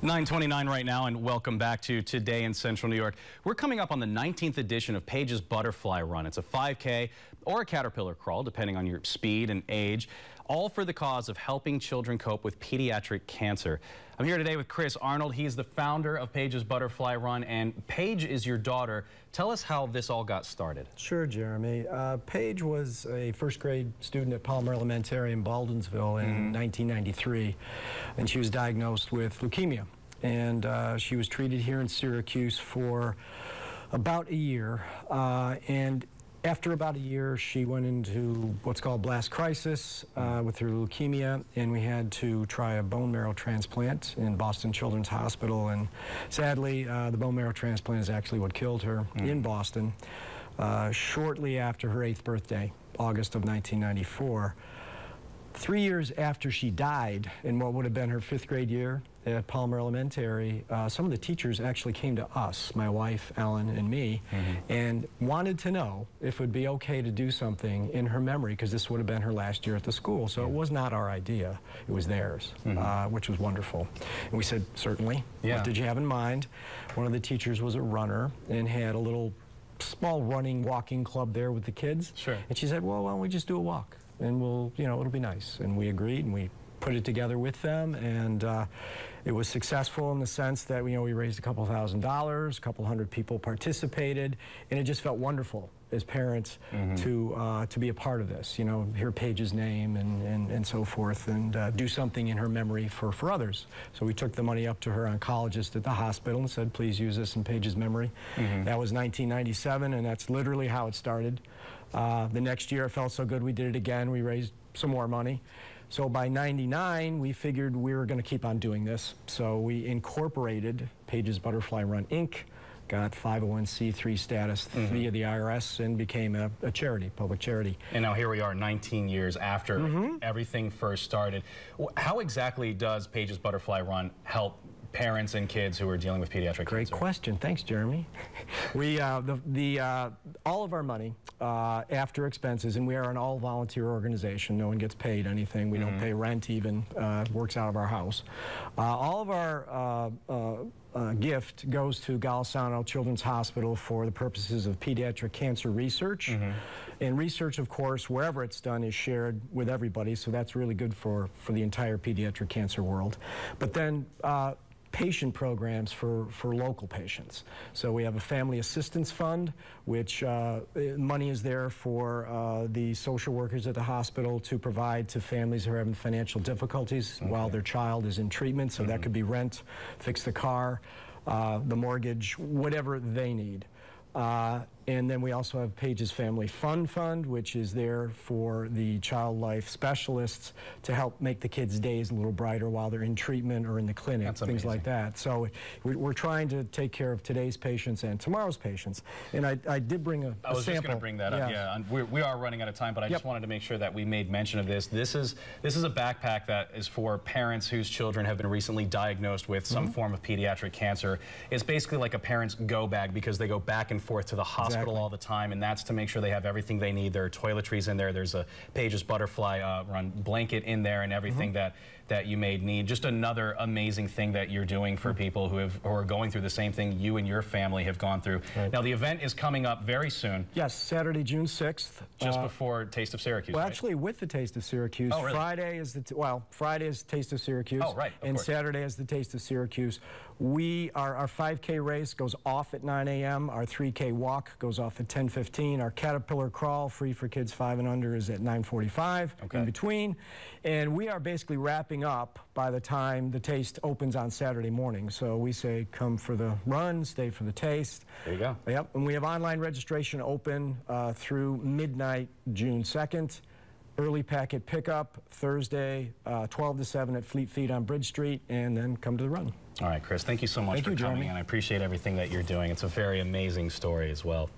9:29 right now, and welcome back to Today in Central New York. We're coming up on the 19th edition of Paige's Butterfly Run. It's a 5K or a caterpillar crawl, depending on your speed and age, all for the cause of helping children cope with pediatric cancer. I'm here today with Chris Arnold. He's the founder of Paige's Butterfly Run, and Paige is your daughter. Tell us how this all got started. Sure, Jeremy. Paige was a first grade student at Palmer Elementary in Baldwinsville in 1993, and she was diagnosed with leukemia. And she was treated here in Syracuse for about a year. And after about a year, she went into what's called blast crisis with her leukemia, and we had to try a bone marrow transplant in Boston Children's Hospital. And sadly, the bone marrow transplant is actually what killed her in Boston. Shortly after her 8th birthday, August of 1994. 3 years after she died, in what would have been her 5th grade year at Palmer Elementary, some of the teachers actually came to us, my wife, Ellen, and me, and wanted to know if it would be okay to do something in her memory, because this would have been her last year at the school. So it was not our idea, it was theirs, which was wonderful. And we said, certainly. What did you have in mind? One of the teachers was a runner and had a little small running, walking club there with the kids. Sure. And she said, well, why don't we just do a walk? And we'll, it'll be nice. And we agreed, and we put it together with them, and it was successful in the sense that, we raised a couple $1,000s, a couple hundred people participated, and it just felt wonderful as parents to be a part of this, hear Paige's name and so forth, and do something in her memory for others. So we took the money up to her oncologist at the hospital and said, please use this in Paige's memory. That was 1997, and that's literally how it started. The next year, it felt so good, we did it again. We raised some more money. So by '99, we figured we were going to keep on doing this. So we incorporated Paige's Butterfly Run, Inc., got 501c3 status via the IRS, and became a charity, public charity. And now here we are 19 years after everything first started. How exactly does Paige's Butterfly Run help parents and kids who are dealing with pediatric cancer? Great question. Thanks, Jeremy. We, all of our money after expenses, and we are an all-volunteer organization. No one gets paid anything. We don't pay rent even. Works out of our house. All of our gift goes to Golisano Children's Hospital for the purposes of pediatric cancer research. And research, of course, wherever it's done, is shared with everybody, so that's really good for the entire pediatric cancer world. But then patient programs for local patients. So we have a family assistance fund, which money is there for the social workers at the hospital to provide to families who are having financial difficulties while their child is in treatment. So that could be rent, fix the car, the mortgage, whatever they need. And then we also have Paige's Family Fund, which is there for the child life specialists to help make the kids' days a little brighter while they're in treatment or in the clinic, things like that. So we're trying to take care of today's patients and tomorrow's patients. And I did bring a sample. I was just going to bring that up, yeah. We are running out of time, but I just wanted to make sure that we made mention of this. This is a backpack that is for parents whose children have been recently diagnosed with some form of pediatric cancer. It's basically like a parent's go bag, because they go back and forth to the hospital all the time, and that's to make sure they have everything they need. There are toiletries in there. There's a Paige's Butterfly Run blanket in there, and everything that you may need. Just another amazing thing that you're doing for people who are going through the same thing you and your family have gone through. Now, the event is coming up very soon. Yes, Saturday, June 6th. Just before Taste of Syracuse, Well, actually, with the Taste of Syracuse. Oh, really? Friday is Friday is Taste of Syracuse. Oh, right, and Saturday is the Taste of Syracuse. Our 5K race goes off at 9 a.m. Our 3K walk goes off at 10:15. Our caterpillar crawl, free for kids 5 and under, is at 9:45 in between. And we are basically wrapping up by the time the Taste opens on Saturday morning. So we say come for the run, stay for the Taste. There you go. Yep, and we have online registration open through midnight June 2nd. Early packet pickup Thursday, 12 to 7 at Fleet Feet on Bridge Street, and then come to the run. All right, Chris, thank you so much for coming, and I appreciate everything that you're doing. It's a very amazing story as well.